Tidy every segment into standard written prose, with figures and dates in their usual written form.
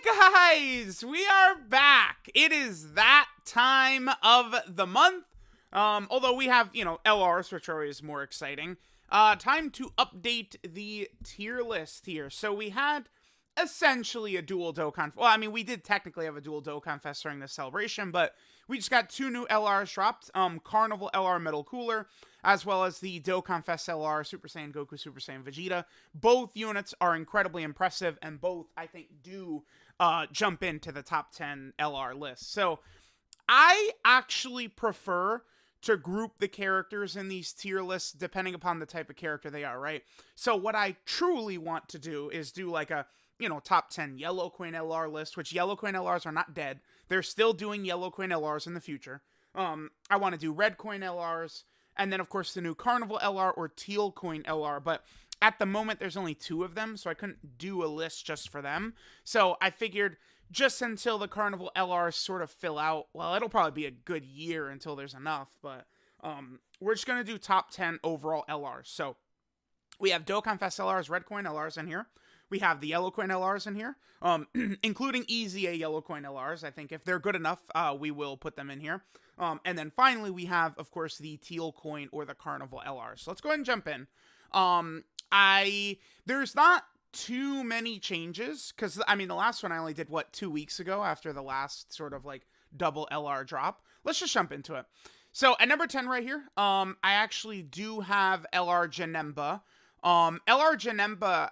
Guys, we are back. It is that time of the month. Although we have, LRs, which are always more exciting. Time to update the tier list here. So we had essentially a dual Dokkan. Well, I mean, we did technically have a dual Dokkanfest during this celebration, but we just got 2 new LRs dropped. Carnival LR Metal Cooler, as well as the Dokkanfest LR Super Saiyan Goku, Super Saiyan Vegeta. Both units are incredibly impressive, and both, I think, do jump into the top 10 LR list. So I actually prefer to group the characters in these tier lists depending upon the type of character they are, right? So what I truly want to do is do like a, top 10 Yellow Coin LR list, which Yellow Coin LRs are not dead. They're still doing Yellow Coin LRs in the future. I want to do Red Coin LRs, and then of course the new Carnival LR or Teal Coin LR, but at the moment there's only 2 of them, so I couldn't do a list just for them. So I figured just until the Carnival LRs sort of fill out, well, it'll probably be a good year until there's enough, but we're just going to do top 10 overall LRs. So we have Dokkanfest LRs, Red Coin LRs in here. We have the Yellow Coin LRs in here, including EZA Yellow Coin LRs. I think if they're good enough, we will put them in here. And then finally, we have, of course, the Teal Coin or the Carnival LRs. So let's go ahead and jump in. There's not too many changes, because, I mean, the last one I only did, 2 weeks ago after the last sort of, double LR drop. Let's just jump into it. So, at number 10 right here, I actually do have LR Janemba. LR Janemba,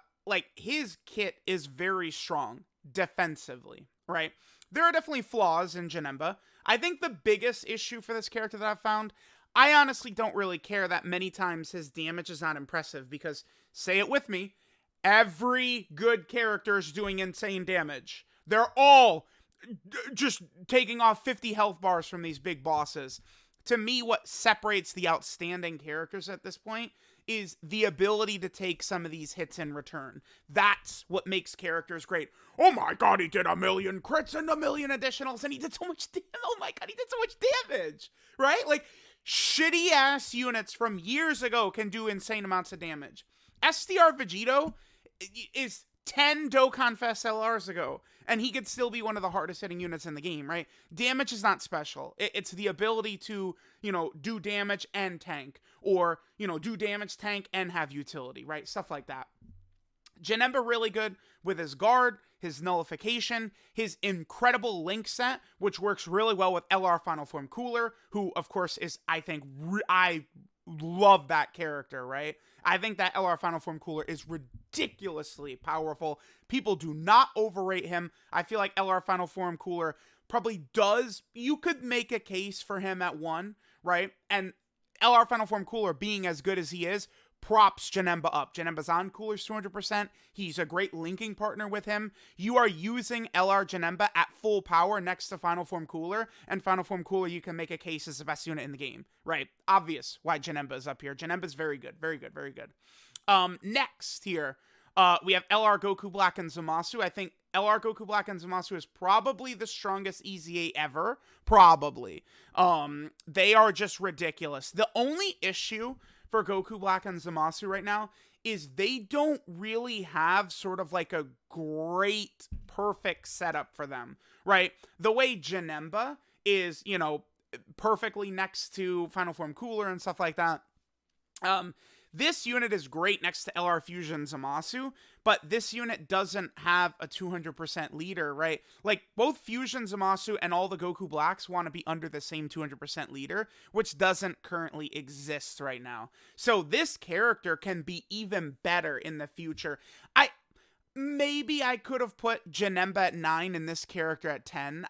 his kit is very strong defensively, right? There are definitely flaws in Janemba. I think the biggest issue for this character that I've found, I honestly don't really care that many times his damage is not impressive, because, say it with me, every good character is doing insane damage. They're all just taking off 50 health bars from these big bosses. To me, what separates the outstanding characters at this point is the ability to take some of these hits in return. That's what makes characters great. Oh my god, he did 1,000,000 crits and 1,000,000 additionals, and he did so much damage. Oh my god, he did so much damage, right? Shitty ass units from years ago can do insane amounts of damage. SDR Vegeta is 10 Dokkanfest LRs ago, and he could still be one of the hardest hitting units in the game, right? Damage is not special. It's the ability to, do damage and tank, or, do damage, tank, and have utility, right? Stuff like that. Janemba really good with his guard, his nullification, his incredible link set, which works really well with LR Final Form Cooler, who, of course, is, I think, I love that character, right? I think that LR Final Form Cooler is ridiculously powerful. People do not overrate him. I feel like LR Final Form Cooler probably does. You could make a case for him at 1, right? And LR Final Form Cooler being as good as he is, props Janemba up. Janemba's on Cooler's 200%. He's a great linking partner with him. You are using LR Janemba at full power next to Final Form Cooler, and Final Form Cooler you can make a case as the best unit in the game, right? Obvious why Janemba is up here. Janemba's very good, very good, very good. Next here, we have LR Goku Black and Zamasu. I think LR Goku Black and Zamasu is probably the strongest EZA ever. Probably. They are just ridiculous. The only issue for Goku Black and Zamasu right now is they don't really have sort of a great, perfect setup for them, right? The way Janemba is, perfectly next to Final Form Cooler and stuff like that. This unit is great next to LR Fusion Zamasu, but this unit doesn't have a 200% leader, right? Both Fusion Zamasu and all the Goku Blacks want to be under the same 200% leader, which doesn't currently exist right now. So this character can be even better in the future. Maybe I could have put Janemba at 9 and this character at 10.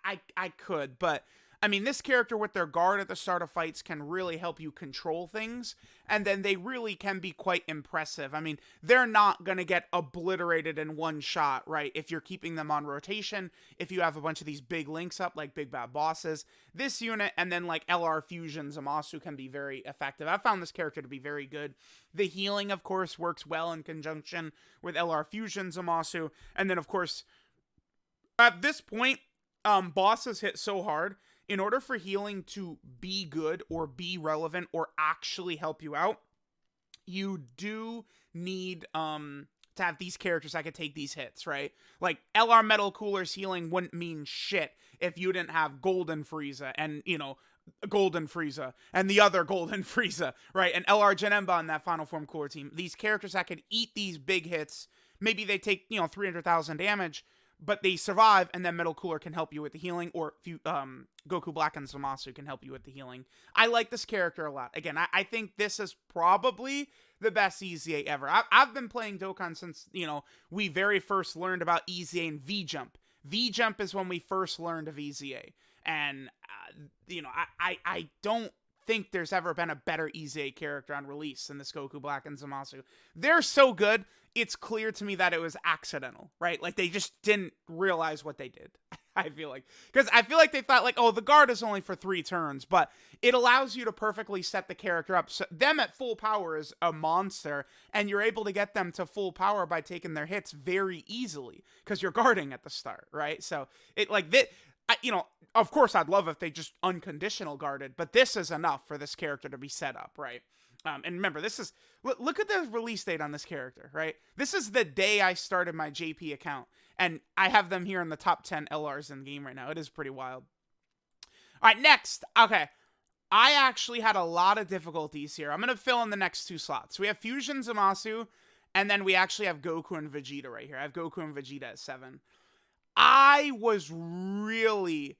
I could, but I mean, this character with their guard at the start of fights can really help you control things, and then they really can be quite impressive. I mean, they're not going to get obliterated in one shot, right? If you're keeping them on rotation, if you have a bunch of these big links up, like big bad bosses, this unit and then LR Fusion Zamasu can be very effective. I found this character to be very good. The healing, of course, works well in conjunction with LR Fusion Zamasu, and then, of course, at this point, bosses hit so hard. In order for healing to be good or be relevant or actually help you out, you do need to have these characters that could take these hits, right? Like, LR Metal Cooler's healing wouldn't mean shit if you didn't have Golden Frieza and, you know, Golden Frieza and the other Golden Frieza, right? And LR Janemba on that Final Form Cooler team. These characters that could eat these big hits, maybe they take, you know, 300,000 damage, but they survive, and then Metal Cooler can help you with the healing, or if you, Goku Black and Zamasu can help you with the healing. I like this character a lot. Again, I think this is probably the best EZA ever. I've been playing Dokkan since, you know, we very first learned about EZA and V-Jump. V-Jump is when we first learned of EZA. And, you know, I don't think there's ever been a better EZA character on release than this Goku Black and Zamasu. They're so good, it's clear to me that it was accidental, right? Like, they just didn't realize what they did, I feel like. Because I feel like they thought, like, oh, the guard is only for 3 turns, but it allows you to perfectly set the character up. So them at full power is a monster, and you're able to get them to full power by taking their hits very easily, because you're guarding at the start, right? So, it, like, this... you know, of course I'd love if they just unconditional guarded, but this is enough for this character to be set up, right? And remember, this is, look at the release date on this character, right? This is the day I started my JP account, and I have them here in the top 10 LRs in the game right now. It is pretty wild. All right, next. Okay, I actually had a lot of difficulties here. I'm going to fill in the next 2 slots. We have Fusion Zamasu, and then we actually have Goku and Vegeta right here. I have Goku and Vegeta at 7. I was really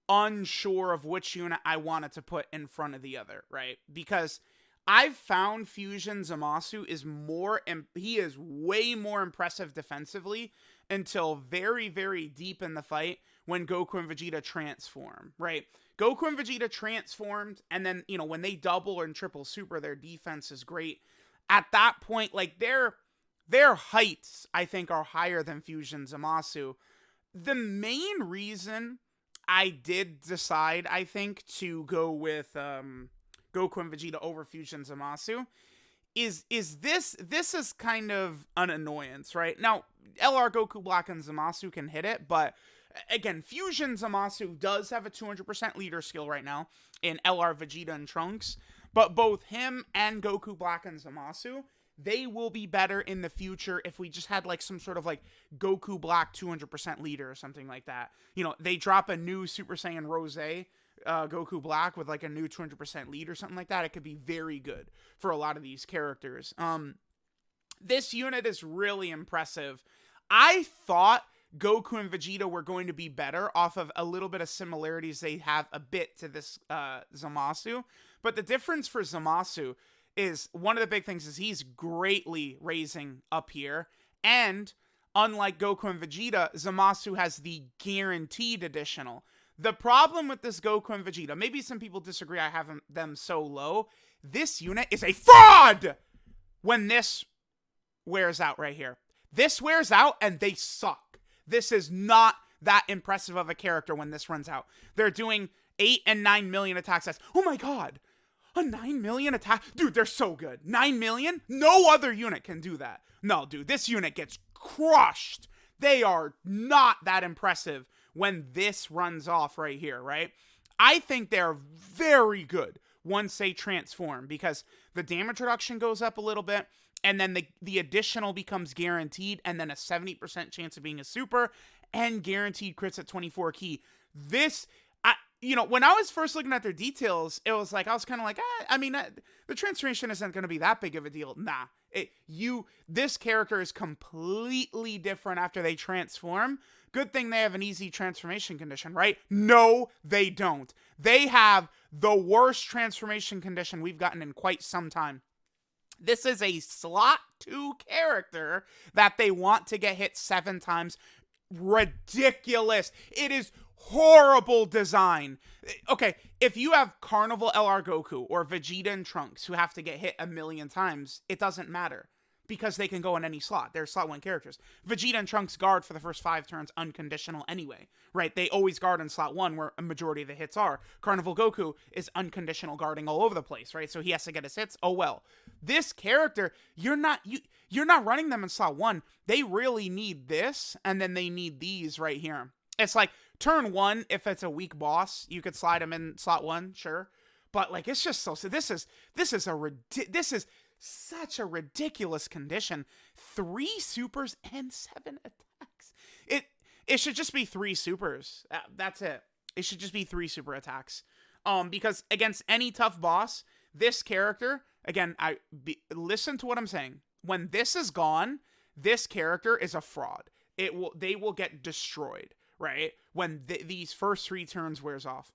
unsure of which unit I wanted to put in front of the other, right? Because I've found Fusion Zamasu is he is way more impressive defensively until very, very deep in the fight when Goku and Vegeta transform, right? Goku and Vegeta transformed, and then, you know, when they double and triple super, their defense is great. At that point, like, their heights, I think, are higher than Fusion Zamasu. The main reason I did decide, I think, to go with Goku and Vegeta over Fusion Zamasu is this is kind of an annoyance, right? Now, LR Goku Black and Zamasu can hit it, but again, Fusion Zamasu does have a 200% leader skill right now in LR Vegeta and Trunks, but both him and Goku Black and Zamasu, they will be better in the future if we just had, like, some sort of, like, Goku Black 200% leader or something like that. You know, they drop a new Super Saiyan Rose, Goku Black, with, like, a new 200% lead or something like that. It could be very good for a lot of these characters. This unit is really impressive. I thought Goku and Vegeta were going to be better off of a little bit of similarities they have a bit to this Zamasu. But the difference for Zamasu is, one of the big things is he's greatly raising up here, and unlike Goku and Vegeta, Zamasu has the guaranteed additional. The problem with this Goku and Vegeta, maybe some people disagree I have them so low, this unit is a fraud when this wears out right here. This wears out and they suck. This is not that impressive of a character when this runs out. They're doing 8 and 9 million attack stats. Oh my god! A 9 million attack? Dude, they're so good. 9 million? No other unit can do that. No, dude, this unit gets crushed. They are not that impressive when this runs off right here, right? I think they're very good once they transform, because the damage reduction goes up a little bit, and then the additional becomes guaranteed, and then a 70% chance of being a super, and guaranteed crits at 24 key. This... you know, when I was first looking at their details, it was like, I was kind of like, I mean, the transformation isn't going to be that big of a deal. Nah, this character is completely different after they transform. Good thing they have an easy transformation condition, right? No, they don't. They have the worst transformation condition we've gotten in quite some time. This is a slot 2 character that they want to get hit 7 times. Ridiculous. It is horrible design. Okay, if you have Carnival LR Goku or Vegeta and Trunks who have to get hit 1,000,000 times, it doesn't matter, because they can go in any slot. They're slot 1 characters. Vegeta and Trunks guard for the first 5 turns unconditional anyway, right? They always guard in slot 1 where a majority of the hits are. Carnival Goku is unconditional guarding all over the place, right? So he has to get his hits. Oh well. This character, you're not running them in slot 1. They really need this, and then they need these right here. It's like turn 1, if it's a weak boss, you could slide him in slot 1, sure. But, like, it's just so this is Such a ridiculous condition. 3 supers and 7 attacks. It should just be 3 supers. That's it. It should just be 3 super attacks. Because against any tough boss, this character, again, listen to what I'm saying. When this is gone, this character is a fraud. They will get destroyed, right? When these first 3 turns wears off.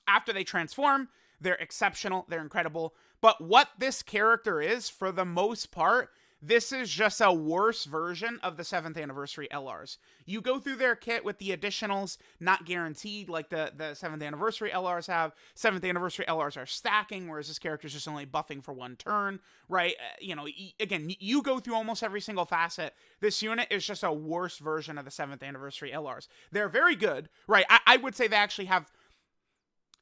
After they transform, they're exceptional, they're incredible. But what this character is, for the most part, this is just a worse version of the 7th anniversary LRs. You go through their kit with the additionals, not guaranteed like the 7th anniversary LRs have. 7th anniversary LRs are stacking, whereas this character is just only buffing for 1 turn, right? Again, you go through almost every single facet. This unit is just a worse version of the 7th anniversary LRs. They're very good, right? I would say they actually have...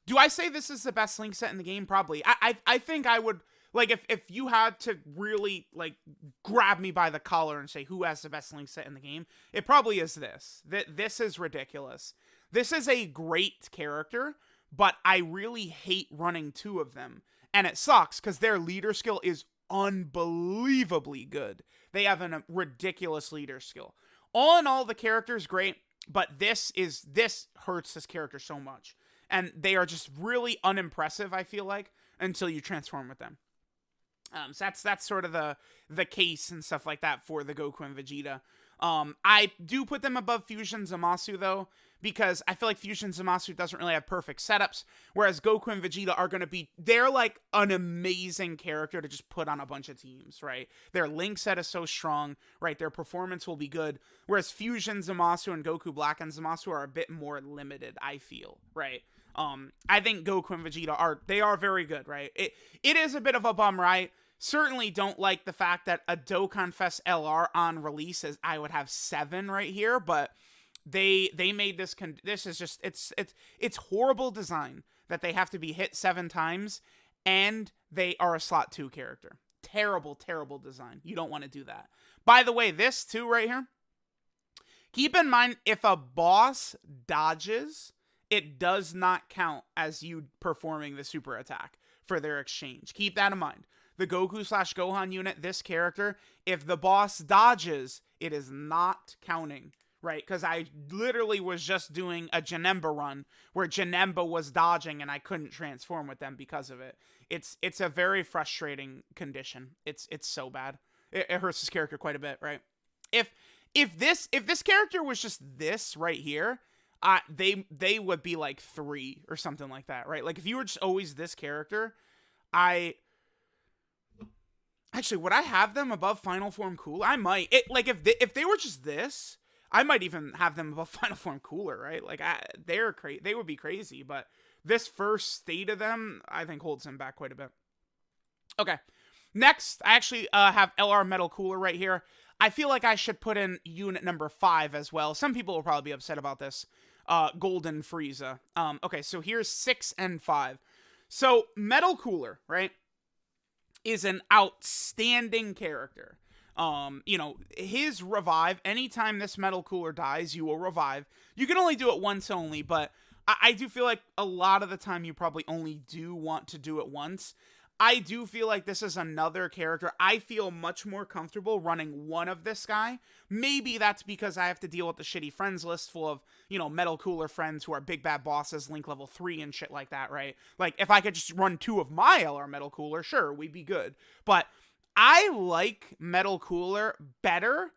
Do I say this is the best Link set in the game? Probably. I think I would... Like, if you had to really, like, grab me by the collar and say who has the best Link set in the game, it probably is this. This is ridiculous. This is a great character, but I really hate running 2 of them. And it sucks, because their leader skill is unbelievably good. They have a ridiculous leader skill. All in all, the character is great, but this hurts this character so much. And they are just really unimpressive, I feel like, until you transform with them. So that's sort of the case and stuff like that for the Goku and Vegeta. I do put them above Fusion Zamasu, though, because I feel like Fusion Zamasu doesn't really have perfect setups, whereas Goku and Vegeta are going to be, they're like an amazing character to just put on a bunch of teams, right? Their Link set is so strong, right? Their performance will be good, whereas Fusion Zamasu and Goku Black and Zamasu are a bit more limited, I feel, right? I think Goku and Vegeta are very good, right? It is a bit of a bum, right? Certainly don't like the fact that a DOKKANFEST LR on release is, I would have 7 right here, but they made this, this is just, it's horrible design that they have to be hit 7 times, and they are a slot 2 character. Terrible, terrible design. You don't want to do that. By the way, this too right here, keep in mind, if a boss dodges, it does not count as you performing the super attack for their exchange. Keep that in mind. The Goku/Gohan unit, this character, if the boss dodges, it is not counting, right? Because I literally was just doing a Janemba run where Janemba was dodging and I couldn't transform with them because of it. It's a very frustrating condition. It's so bad. It hurts this character quite a bit, right? If this character was just this right here, they would be like 3 or something like that, right? Like if you were just always this character, actually, would I have them above Final Form Cooler? I might. If they were just this, I might even have them above Final Form Cooler, right? Like they would be crazy, but this first state of them, I think, holds them back quite a bit. Okay, next, I actually have LR Metal Cooler right here. I feel like I should put in unit number 5 as well. Some people will probably be upset about this. Golden Frieza. Okay, so here's 6 and 5. So Metal Cooler, right, is an outstanding character. His revive, anytime this Metal Cooler dies, you will revive. You can only do it once only, but I do feel like a lot of the time you probably only do want to do it once. I do feel like this is another character. I feel much more comfortable running one of this guy. Maybe that's because I have to deal with the shitty friends list full of, Metal Cooler friends who are big bad bosses, Link level 3 and shit like that, right? Like, if I could just run 2 of my LR Metal Cooler, sure, we'd be good. But I like Metal Cooler better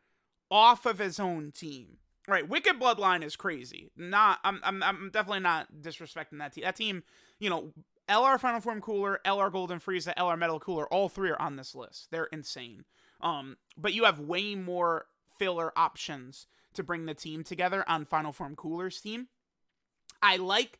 off of his own team. Right, Wicked Bloodline is crazy. I'm definitely not disrespecting that team. That team, LR Final Form Cooler, LR Golden Frieza, LR Metal Cooler, all 3 are on this list. They're insane. But you have way more filler options to bring the team together on Final Form Cooler's team. I like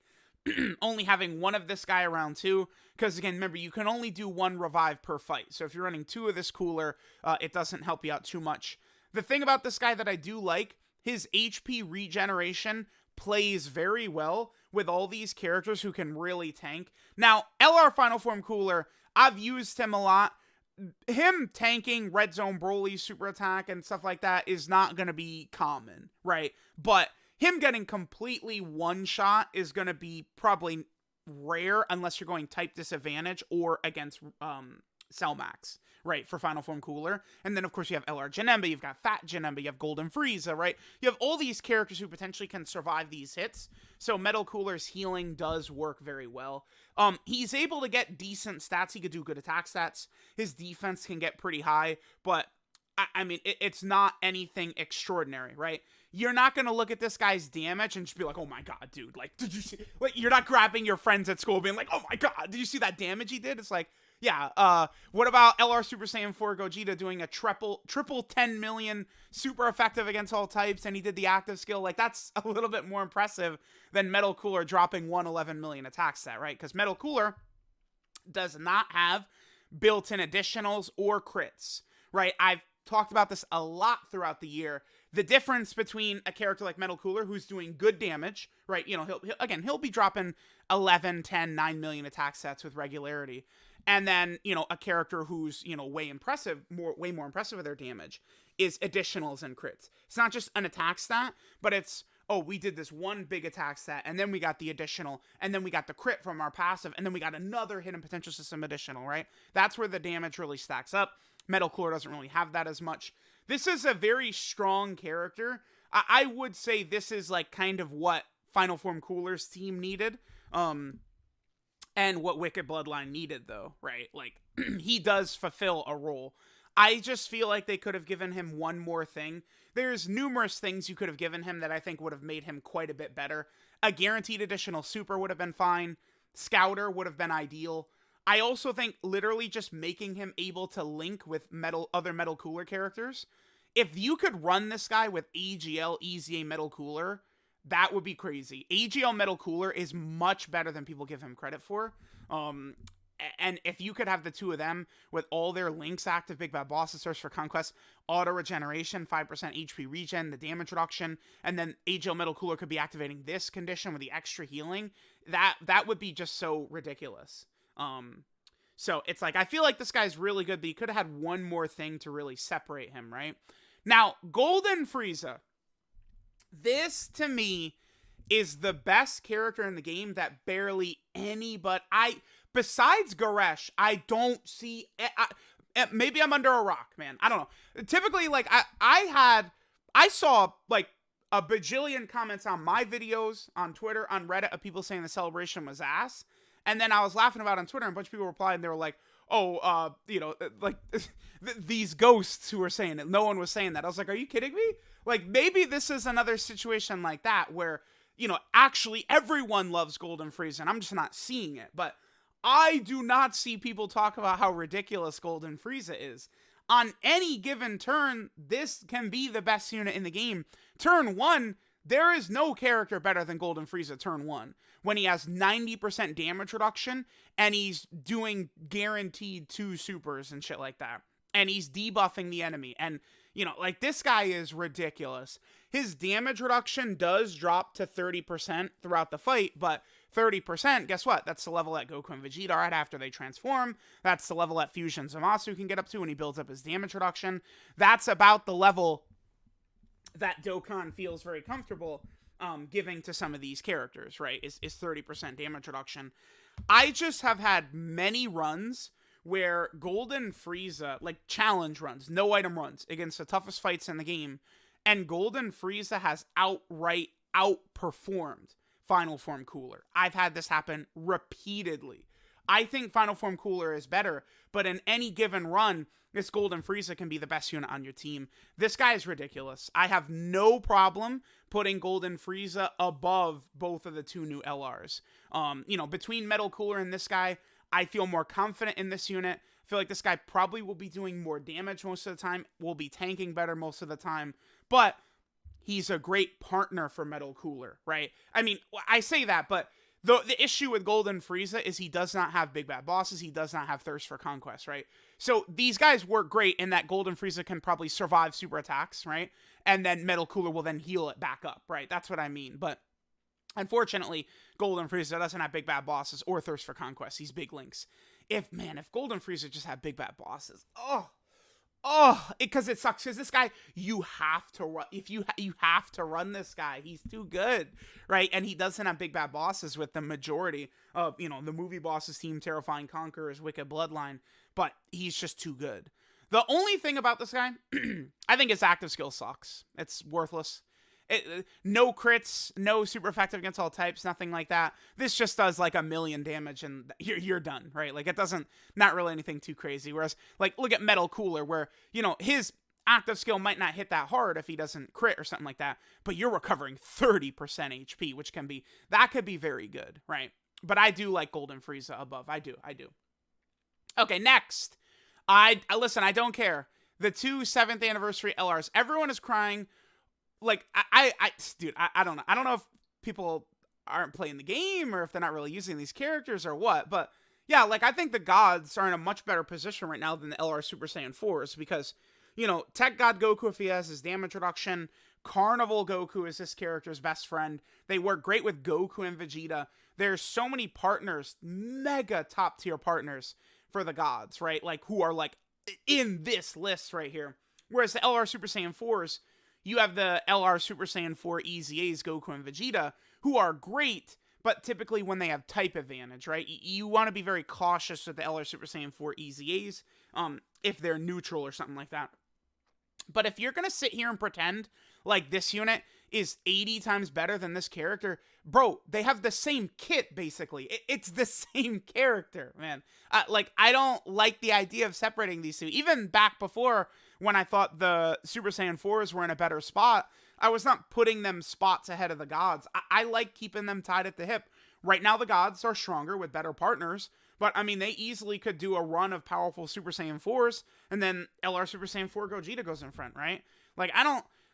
only having one of this guy around too, because again, remember, you can only do 1 revive per fight. So if you're running 2 of this Cooler, it doesn't help you out too much. The thing about this guy that I do like, his HP regeneration plays very well with all these characters who can really tank. Now, LR Final Form Cooler, I've used him a lot. Him tanking Red Zone Broly's super attack and stuff like that is not going to be common, right? But him getting completely one-shot is going to be probably rare unless you're going type disadvantage or against Cell Max, right, for Final Form Cooler. And then, of course, you have LR Janemba, you've got Fat Janemba, you have Golden Frieza, right? You have all these characters who potentially can survive these hits. So Metal Cooler's healing does work very well. He's able to get decent stats. He could do good attack stats. His defense can get pretty high, but I mean, it's not anything extraordinary, right? You're not going to look at this guy's damage and just be like, oh my god, dude, like, did you see? Like, you're not grabbing your friends at school being like, oh my god, did you see that damage he did? It's like, yeah, what about LR Super Saiyan 4 Gogeta doing a triple 10 million, super effective against all types, and he did the active skill? Like, that's a little bit more impressive than Metal Cooler dropping 111 million attack stat, right? Because Metal Cooler does not have built-in additionals or crits, right? I've talked about this a lot throughout the year. The difference between a character like Metal Cooler, who's doing good damage, right? You know, he'll be dropping 11, 10, 9 million attack sets with regularity. And then, you know, a character who's, you know, way more impressive with their damage is additionals and crits. It's not just an attack stat, but it's, oh, we did this one big attack stat, and then we got the additional, and then we got the crit from our passive, and then we got another hidden potential system additional, right? That's where the damage really stacks up. Metal Cooler doesn't really have that as much. This is a very strong character. I would say this is like kind of what Final Form Cooler's team needed. And what Wicked Bloodline needed, though, right? Like, he does fulfill a role. I just feel like they could have given him one more thing. There's numerous things you could have given him that I think would have made him quite a bit better. A guaranteed additional super would have been fine. Scouter would have been ideal. I also think literally just making him able to link with other Metal Cooler characters. If you could run this guy with AGL, EZA, Metal Cooler, that would be crazy. AGL Metal Cooler is much better than people give him credit for. And if you could have the two of them with all their links active, Big Bad Bosses, Thirst for Conquest, auto regeneration, 5% HP regen, the damage reduction, and then AGL Metal Cooler could be activating this condition with the extra healing, that would be just so ridiculous. So it's like, I feel like this guy's really good, but he could have had one more thing to really separate him, right? Now, Golden Frieza. This, to me, is the best character in the game that barely besides Goresh, I don't see, maybe I'm under a rock, man. I don't know. Typically, like, I saw, like, a bajillion comments on my videos, on Twitter, on Reddit, of people saying the celebration was ass. And then I was laughing about it on Twitter, and a bunch of people replied, and they were like, oh, you know, like, these ghosts who were saying it. No one was saying that. I was like, are you kidding me? Like, maybe this is another situation like that where, you know, actually everyone loves Golden Frieza, and I'm just not seeing it. But I do not see people talk about how ridiculous Golden Frieza is. On any given turn, this can be the best unit in the game. Turn 1, there is no character better than Golden Frieza turn 1. When he has 90% damage reduction, and he's doing guaranteed 2 supers and shit like that. And he's debuffing the enemy. And, you know, like, this guy is ridiculous. His damage reduction does drop to 30% throughout the fight, but 30%, guess what? That's the level that Goku and Vegeta are at after they transform. That's the level that Fusion Zamasu can get up to when he builds up his damage reduction. That's about the level that Dokkan feels very comfortable giving to some of these characters, right? Is 30% damage reduction. I just have had many runs where Golden Frieza, like challenge runs, no item runs, against the toughest fights in the game, and Golden Frieza has outright outperformed Final Form Cooler. I've had this happen repeatedly. I think Final Form Cooler is better, but in any given run, this Golden Frieza can be the best unit on your team. This guy is ridiculous. I have no problem putting Golden Frieza above both of the 2 new LRs. You know, between Metal Cooler and this guy, I feel more confident in this unit. I feel like this guy probably will be doing more damage most of the time, will be tanking better most of the time, but he's a great partner for Metal Cooler, right? I mean, I say that, but the issue with Golden Frieza is he does not have Big Bad Bosses, he does not have Thirst for Conquest, right? So these guys work great in that Golden Frieza can probably survive super attacks, right? And then Metal Cooler will then heal it back up, right? That's what I mean, but unfortunately, Golden Frieza doesn't have Big Bad Bosses or Thirst for Conquest. These big links. If Golden Frieza just had Big Bad Bosses, Oh, because it sucks. Because this guy, you have to run. If you have to run this guy, he's too good, right? And he doesn't have big bad bosses with the majority of the movie bosses: Team Terrifying Conquerors, Wicked Bloodline. But he's just too good. The only thing about this guy, I think his active skill sucks. It's worthless. No crits, no super effective against all types, nothing like that. This just does like 1,000,000 damage and you're done, right? Like it doesn't, not really anything too crazy. Whereas like look at Metal Cooler where, his active skill might not hit that hard if he doesn't crit or something like that, but you're recovering 30% HP, which could be very good, right? But I do like Golden Frieza above. I do. Okay, next. Listen, I don't care. The 2 7th anniversary LRs. Everyone is crying. Like, dude, I don't know. I don't know if people aren't playing the game or if they're not really using these characters or what. But, yeah, like, I think the gods are in a much better position right now than the LR Super Saiyan 4s because, Tech God Goku, if he has his damage reduction, Carnival Goku is this character's best friend. They work great with Goku and Vegeta. There's so many partners, mega top-tier partners for the gods, right? Like, who are, like, in this list right here. Whereas the LR Super Saiyan 4s, you have the LR Super Saiyan 4 EZAs, Goku and Vegeta, who are great, but typically when they have type advantage, right? You want to be very cautious with the LR Super Saiyan 4 EZAs, if they're neutral or something like that. But if you're going to sit here and pretend like this unit is 80 times better than this character, bro, they have the same kit, basically. It's the same character, man. I don't like the idea of separating these two. Even back before, when I thought the Super Saiyan 4s were in a better spot, I was not putting them spots ahead of the gods. I like keeping them tied at the hip. Right now, the gods are stronger with better partners, but, I mean, they easily could do a run of powerful Super Saiyan 4s, and then LR Super Saiyan 4 Gogeta goes in front, right? Like,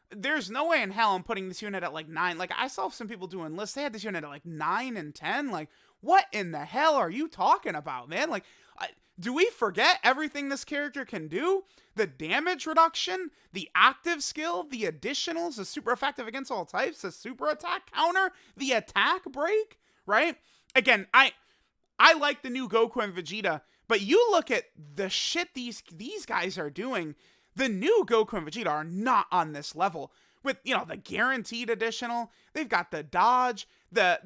there's no way in hell I'm putting this unit at, like, 9. Like, I saw some people doing lists. They had this unit at, like, 9 and 10. Like, what in the hell are you talking about, man? Like, do we forget everything this character can do? The damage reduction, the active skill, the additionals, the super effective against all types, the super attack counter, the attack break, right? Again, I like the new Goku and Vegeta, but you look at the shit these guys are doing. The new Goku and Vegeta are not on this level. With, the guaranteed additional, they've got the dodge, the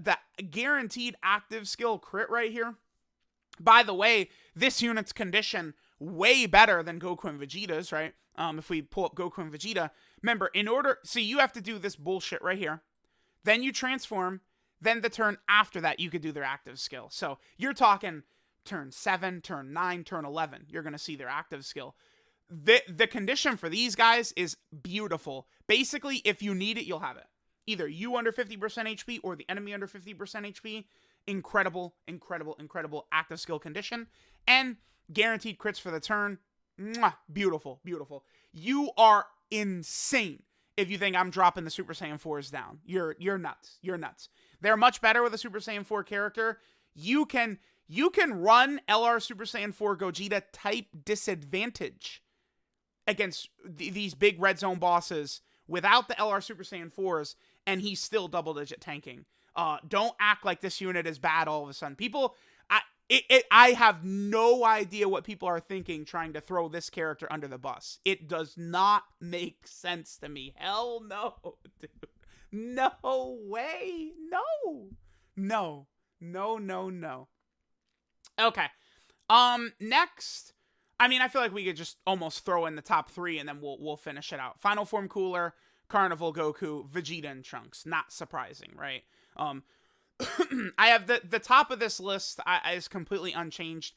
guaranteed active skill crit right here. By the way, this unit's condition way better than Goku and Vegeta's, right? If we pull up Goku and Vegeta, remember, you have to do this bullshit right here. Then you transform. Then the turn after that, you could do their active skill. So you're talking turn 7, turn 9, turn 11. You're going to see their active skill. The condition for these guys is beautiful. Basically, if you need it, you'll have it. Either you under 50% HP or the enemy under 50% HP. Incredible, incredible, incredible active skill condition. And guaranteed crits for the turn. Mwah, beautiful, beautiful. You are insane if you think I'm dropping the Super Saiyan 4s down. You're nuts. You're nuts. They're much better with a Super Saiyan 4 character. You can run LR Super Saiyan 4 Gogeta type disadvantage against these big red zone bosses without the LR Super Saiyan 4s, and he's still double-digit tanking. Don't act like this unit is bad all of a sudden. I have no idea what people are thinking trying to throw this character under the bus. It does not make sense to me. Hell no, dude. No way. No. Okay. Next, I mean, I feel like we could just almost throw in the top 3 and then we'll finish it out. Final Form Cooler, Carnival Goku, Vegeta and Trunks. Not surprising, right? I have the top of this list is completely unchanged.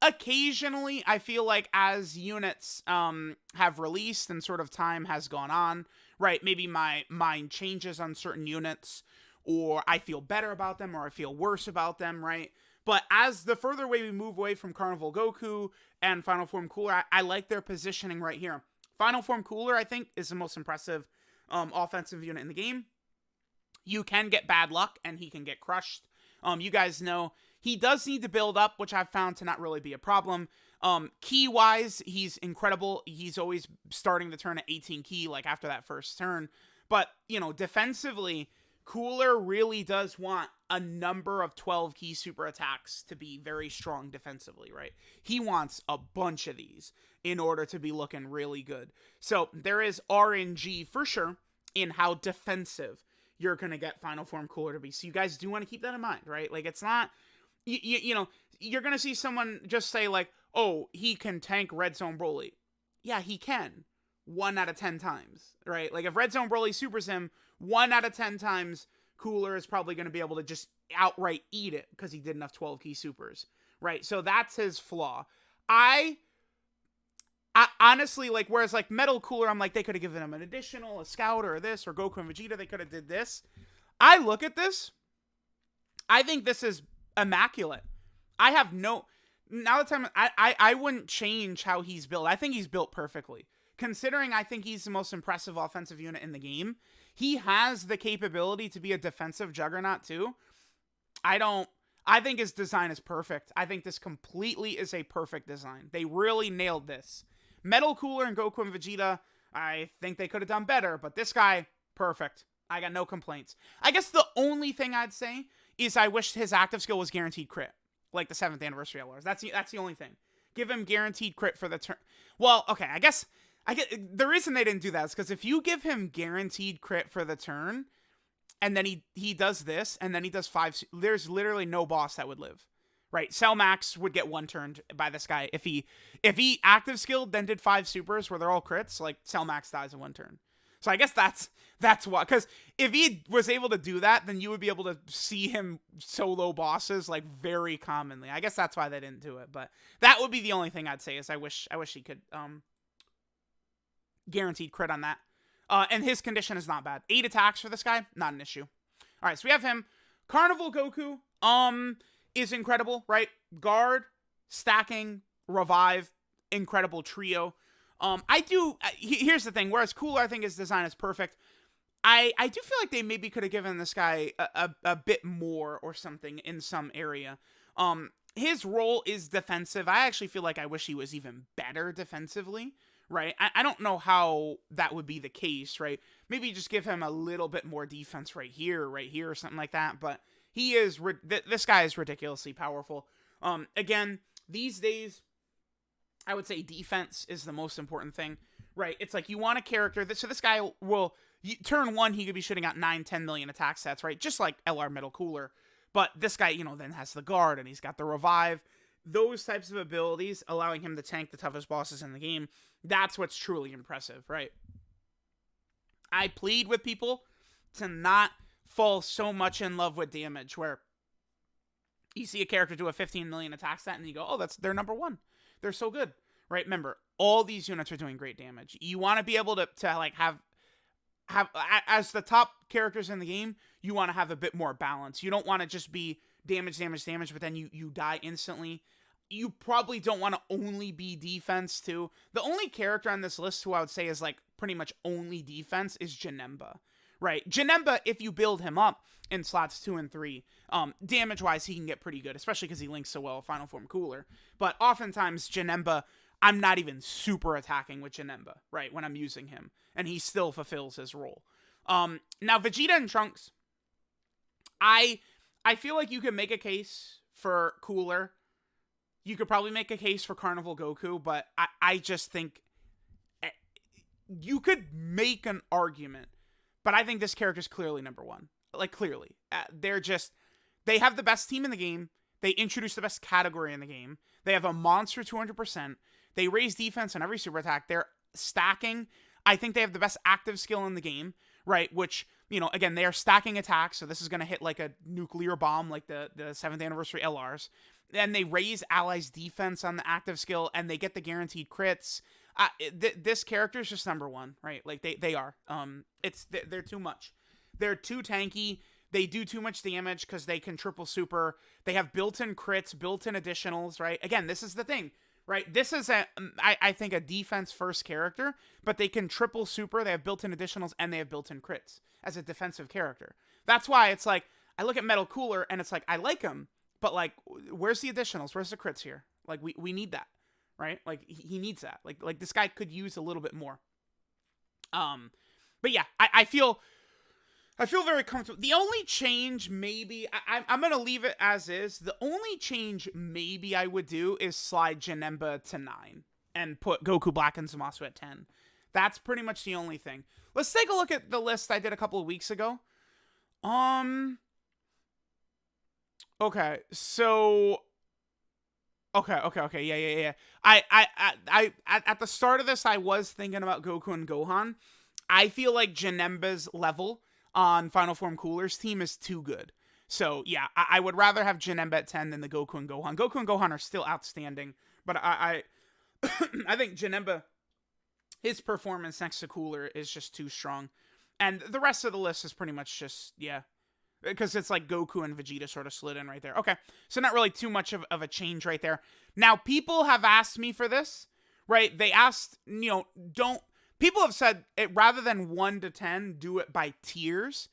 Occasionally, I feel like as units have released and sort of time has gone on, right? Maybe my mind changes on certain units, or I feel better about them, or I feel worse about them, right? But as the further away we move away from Carnival Goku and Final Form Cooler, I like their positioning right here. Final Form Cooler, I think, is the most impressive offensive unit in the game. You can get bad luck, and he can get crushed. You guys know he does need to build up, which I've found to not really be a problem. Key-wise, he's incredible. He's always starting the turn at 18 key, like after that first turn. But, defensively, Cooler really does want a number of 12 key super attacks to be very strong defensively, right? He wants a bunch of these. in order to be looking really good. So there is RNG for sure in how defensive you're going to get Final Form Cooler to be. So you guys do want to keep that in mind, right? Like, it's not, you know, you're going to see someone just say like, oh, he can tank Red Zone Broly. Yeah, he can. 1 out of 10 times, right? Like, if Red Zone Broly supers him 1 out of 10 times, Cooler is probably going to be able to just outright eat it because he did enough 12 key supers, right? So that's his flaw. I honestly, like, whereas like Metal Cooler, I'm like, they could have given him an additional, a scout or this, or Goku and Vegeta, they could have did this. I look at this, I think this is immaculate. I have no, now the time, I wouldn't change how he's built. I think he's built perfectly. Considering I think he's the most impressive offensive unit in the game, he has the capability to be a defensive juggernaut too. I think his design is perfect. I think this completely is a perfect design. They really nailed this. Metal Cooler and Goku and Vegeta, I think they could have done better, but this guy, perfect. I got no complaints. I guess the only thing I'd say is I wish his active skill was guaranteed crit, like the 7th anniversary LRs. That's the only thing. Give him guaranteed crit for the turn. Well, okay, I get the reason they didn't do that is because if you give him guaranteed crit for the turn, and then he does this, and then he does 5, there's literally no boss that would live. Right, Cell Max would get 1 turned by this guy if he active skilled then did 5 supers where they're all crits. Like, Cell Max dies in 1 turn. So I guess that's why. Because if he was able to do that, then you would be able to see him solo bosses like very commonly. I guess that's why they didn't do it. But that would be the only thing I'd say is I wish he could guaranteed crit on that. And his condition is not bad. 8 attacks for this guy, not an issue. All right, so we have him. Carnival Goku. Is incredible, right? Guard, stacking, revive, incredible trio. Here's the thing, whereas Cooler, I think his design is perfect, I do feel like they maybe could have given this guy a bit more or something in some area. His role is defensive. I actually feel like I wish he was even better defensively, right? I don't know how that would be the case, right? Maybe just give him a little bit more defense right here, or something like that, but this guy is ridiculously powerful. Again, these days, I would say defense is the most important thing, right? It's like you want a character, so this guy will, turn 1, he could be shooting out 9, 10 million attack stats, right? Just like LR Metal Cooler. But this guy, then has the guard, and he's got the revive. Those types of abilities, allowing him to tank the toughest bosses in the game, that's what's truly impressive, right? I plead with people to not fall so much in love with damage where you see a character do a 15 million attack stat and you go, oh, they're number 1. They're so good, right? Remember, all these units are doing great damage. You want to be able to like have as the top characters in the game, you want to have a bit more balance. You don't want to just be damage, but then you die instantly. You probably don't want to only be defense too. The only character on this list who I would say is like pretty much only defense is Janemba. Right, Janemba, if you build him up in slots 2 and 3, damage-wise, he can get pretty good, especially because he links so well with Final Form Cooler. But oftentimes, Janemba, I'm not even super attacking with Janemba, right, when I'm using him, and he still fulfills his role. Now, Vegeta and Trunks, I feel like you can make a case for Cooler. You could probably make a case for Carnival Goku, but I just think you could make an argument. But I think this character is clearly number 1. Like, clearly. They have the best team in the game. They introduce the best category in the game. They have a monster 200%. They raise defense on every super attack. They're stacking. I think they have the best active skill in the game, right? Which, again, they are stacking attacks. So this is going to hit like a nuclear bomb, like the 7th anniversary LRs. And they raise allies' defense on the active skill, and they get the guaranteed crits. This character is just number 1, right? Like they are. They're too much. They're too tanky. They do too much damage because they can triple super. They have built-in crits, built-in additionals, right? Again, this is the thing, right? This is I think a defense first character, but they can triple super. They have built-in additionals and they have built-in crits as a defensive character. That's why it's like I look at Metal Cooler and it's like I like him, but like where's the additionals? Where's the crits here? Like we need that. Right? Like, he needs that. Like this guy could use a little bit more. But yeah, I feel very comfortable. The only change maybe, I'm going to leave it as is. The only change maybe I would do is slide Janemba to 9. and put Goku Black and Zamasu at 10. That's pretty much the only thing. Let's take a look at the list I did a couple of weeks ago. Okay, so okay. Yeah. I at the start of this, I was thinking about Goku and Gohan. I feel like Janemba's level on Final Form Cooler's team is too good. So yeah, I would rather have Janemba at 10 than the Goku and Gohan. Goku and Gohan are still outstanding, but I I think Janemba, his performance next to Cooler is just too strong. And the rest of the list is pretty much just, yeah. Because it's like Goku and Vegeta sort of slid in right there. Okay, so not really too much of a change right there. Now, people have asked me for this, right? They asked, people have said, rather than 1 to 10, do it by tiers.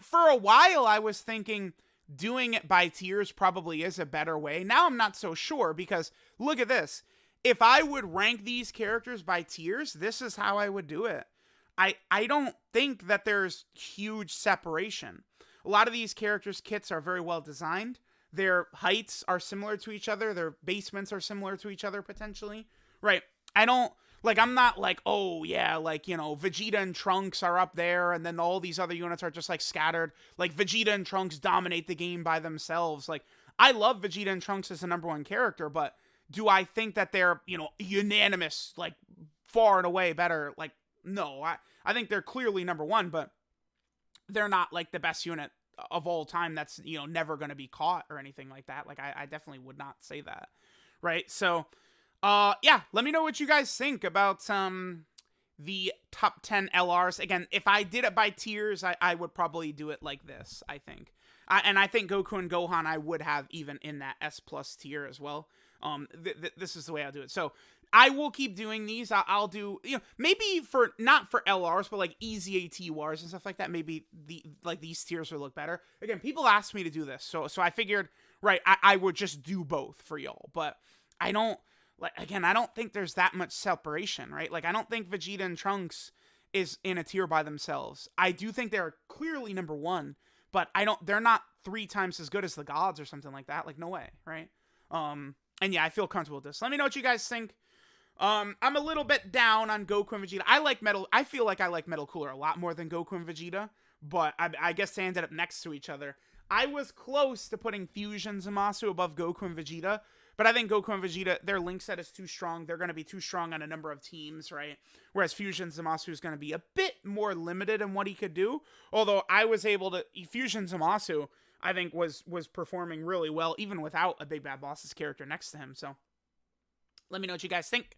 For a while, I was thinking doing it by tiers probably is a better way. Now I'm not so sure, because look at this. If I would rank these characters by tiers, this is how I would do it. I don't think that there's huge separation. A lot of these characters' kits are very well designed. Their heights are similar to each other. Their basements are similar to each other, potentially. Right. I'm not like, oh, yeah, Vegeta and Trunks are up there, and then all these other units are just, scattered. Like, Vegeta and Trunks dominate the game by themselves. I love Vegeta and Trunks as the #1 character, but do I think that they're, unanimous, far and away better? No. I think they're clearly #1, but they're not the best unit of all time that's never going to be caught or anything like that. I definitely would not say that, right? So yeah, let me know what you guys think about the top 10 LRs. Again, if I did it by tiers, I would probably do it like this, I think. And I think Goku and Gohan I would have even in that S+ tier as well. This is the way I'll do it. So I will keep doing these. I'll do, maybe not for LRs, but easy AT wars and stuff like that. Maybe these tiers will look better. Again, people asked me to do this, so I figured, right, I would just do both for y'all. But I don't, I don't think there's that much separation, right? I don't think Vegeta and Trunks is in a tier by themselves. I do think they're clearly #1, but they're not 3 times as good as the gods or something like that. No way, right? And yeah, I feel comfortable with this. Let me know what you guys think. I'm a little bit down on Goku and Vegeta. I feel like I like Metal Cooler a lot more than Goku and Vegeta, but I guess they ended up next to each other. I was close to putting Fusion Zamasu above Goku and Vegeta, but I think Goku and Vegeta, their link set is too strong. They're going to be too strong on a number of teams, right? Whereas Fusion Zamasu is going to be a bit more limited in what he could do. Although I was able to, Fusion Zamasu, I think was performing really well, even without a Big Bad Boss's character next to him. So let me know what you guys think.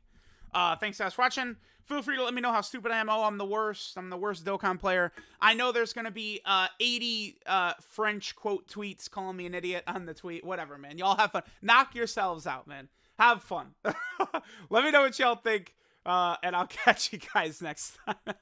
Thanks guys for watching. Feel free to let me know how stupid I am. Oh, I'm the worst. I'm the worst Dokkan player. I know there's going to be 80 French quote tweets calling me an idiot on the tweet. Whatever, man. Y'all have fun. Knock yourselves out, man. Have fun. Let me know what y'all think, and I'll catch you guys next time.